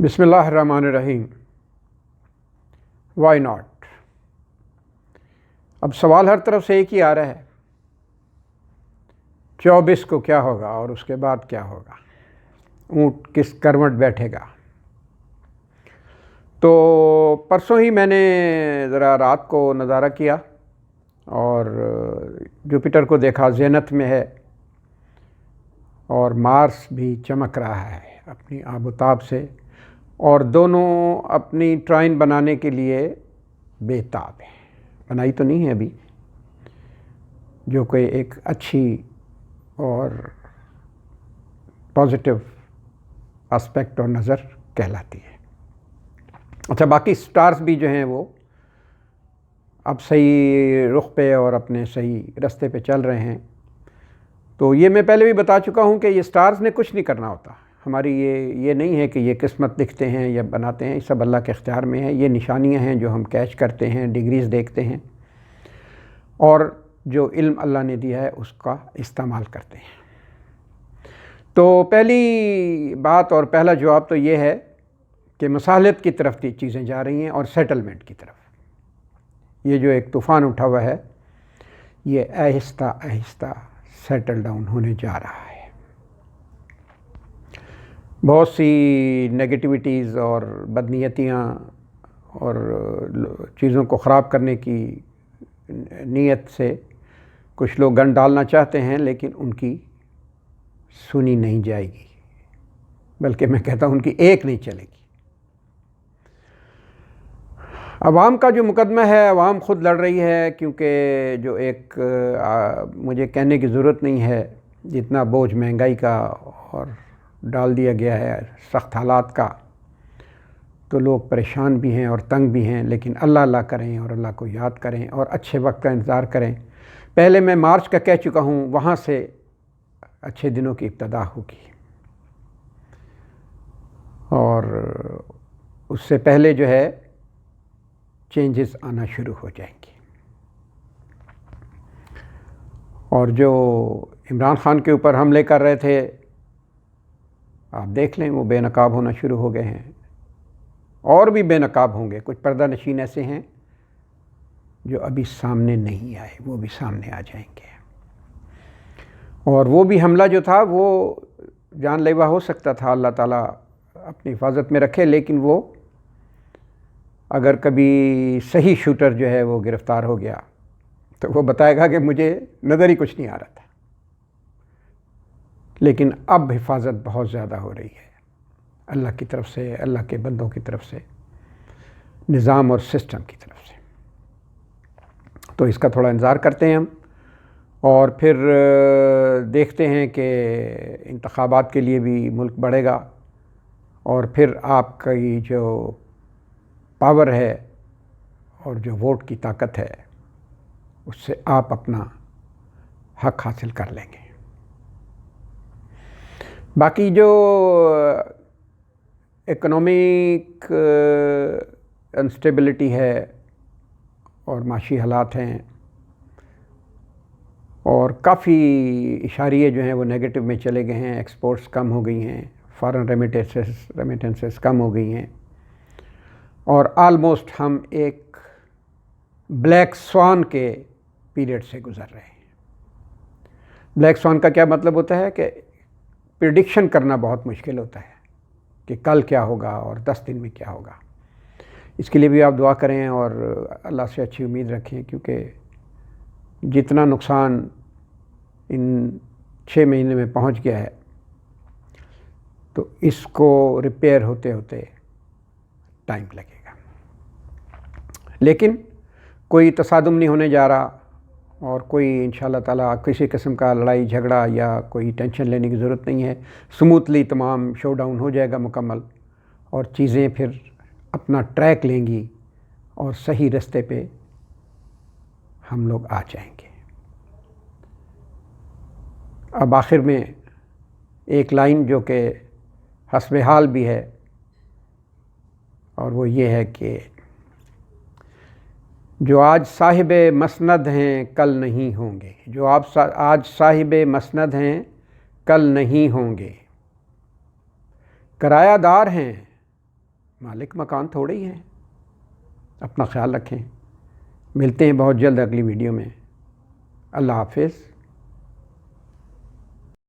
बिस्मिल्लाहिर्रहमानिर्रहीम। Why not. अब सवाल हर तरफ से एक ही आ रहा है, 24 को क्या होगा और उसके बाद क्या होगा, ऊँट किस करवट बैठेगा। तो परसों ही मैंने ज़रा रात को नज़ारा किया और जुपिटर को देखा, ज़ेनत में है, और मार्स भी चमक रहा है अपनी आबोताब से, और दोनों अपनी ट्राइन बनाने के लिए बेताब है। बनाई तो नहीं है अभी, जो कोई एक अच्छी और पॉजिटिव एस्पेक्ट और नज़र कहलाती है। अच्छा, बाकी स्टार्स भी जो हैं वो अब सही रुख पे और अपने सही रास्ते पे चल रहे हैं। तो ये मैं पहले भी बता चुका हूँ कि ये स्टार्स ने कुछ नहीं करना होता। हमारी ये नहीं है कि ये किस्मत लिखते हैं या बनाते हैं, ये सब अल्लाह के इख्तियार में है। ये निशानियाँ हैं जो हम कैच करते हैं, डिग्रीज़ देखते हैं और जो इल्म अल्लाह ने दिया है उसका इस्तेमाल करते हैं। तो पहली बात और पहला जवाब तो ये है कि मसालत की तरफ चीज़ें जा रही हैं और सेटलमेंट की तरफ। ये जो एक तूफ़ान उठा हुआ है, ये आहिस्ता आहिस्ता सेटल डाउन होने जा रहा है। बहुत सी नेगेटिविटीज़ और बदनीयतियाँ और चीज़ों को ख़राब करने की नीयत से कुछ लोग गन डालना चाहते हैं, लेकिन उनकी सुनी नहीं जाएगी, बल्कि मैं कहता हूँ उनकी एक नहीं चलेगी। अवाम का जो मुकदमा है, अवाम ख़ुद लड़ रही है, क्योंकि जो एक मुझे कहने की ज़रूरत नहीं है, जितना बोझ महंगाई का और डाल दिया गया है सख्त हालात का, तो लोग परेशान भी हैं और तंग भी हैं। लेकिन अल्लाह अल्लाह करें और अल्लाह को याद करें और अच्छे वक्त का इंतज़ार करें। पहले मैं मार्च का कह चुका हूँ, वहाँ से अच्छे दिनों की इब्तदा होगी और उससे पहले जो है चेंजेस आना शुरू हो जाएंगे। और जो इमरान खान के ऊपर हमले कर रहे थे, आप देख लें, वो बेनकाब होना शुरू हो गए हैं और भी बेनकाब होंगे। कुछ पर्दा नशीन ऐसे हैं जो अभी सामने नहीं आए, वो भी सामने आ जाएंगे। और वो भी हमला जो था वो जानलेवा हो सकता था, अल्लाह ताला अपनी हिफाजत में रखे। लेकिन वो अगर कभी सही शूटर जो है वो गिरफ़्तार हो गया तो वो बताएगा कि मुझे नज़र ही कुछ नहीं आ रहा था। लेकिन अब हिफाजत बहुत ज़्यादा हो रही है अल्लाह की तरफ से, अल्लाह के बंदों की तरफ से, निज़ाम और सिस्टम की तरफ से। तो इसका थोड़ा इंतज़ार करते हैं हम, और फिर देखते हैं कि इंतखाबात के लिए भी मुल्क बढ़ेगा और फिर आपकी जो पावर है और जो वोट की ताकत है, उससे आप अपना हक हासिल कर लेंगे। बाकी जो इकोनॉमिक अनस्टेबिलिटी है और माशी हालात हैं, और काफ़ी इशारे जो हैं वो नेगेटिव में चले गए हैं। एक्सपोर्ट्स कम हो गई हैं, फॉरेन रेमिटेंसेस कम हो गई हैं, और आलमोस्ट हम एक ब्लैक स्वान के पीरियड से गुज़र रहे हैं। ब्लैक स्वान का क्या मतलब होता है कि प्रिडिक्शन करना बहुत मुश्किल होता है कि कल क्या होगा और 10 दिन में क्या होगा। इसके लिए भी आप दुआ करें और अल्लाह से अच्छी उम्मीद रखें, क्योंकि जितना नुकसान इन 6 महीने में पहुंच गया है, तो इसको रिपेयर होते होते टाइम लगेगा। लेकिन कोई तसादुम नहीं होने जा रहा, और कोई इंशाअल्लाह ताला किसी किस्म का लड़ाई झगड़ा या कोई टेंशन लेने की ज़रूरत नहीं है। स्मूथली तमाम शो डाउन हो जाएगा मुकम्मल, और चीज़ें फिर अपना ट्रैक लेंगी और सही रास्ते पे हम लोग आ जाएंगे। अब आखिर में एक लाइन जो कि हस्बे हाल भी है, और वो ये है कि जो आज साहिब मसनद हैं कल नहीं होंगे। जो आप आज साहिब मसनद हैं कल नहीं होंगे। किरायादार हैं مالک مکان تھوڑے ہی ہیں. اپنا خیال رکھیں. ملتے ہیں بہت جلد اگلی ویڈیو میں. اللہ حافظ.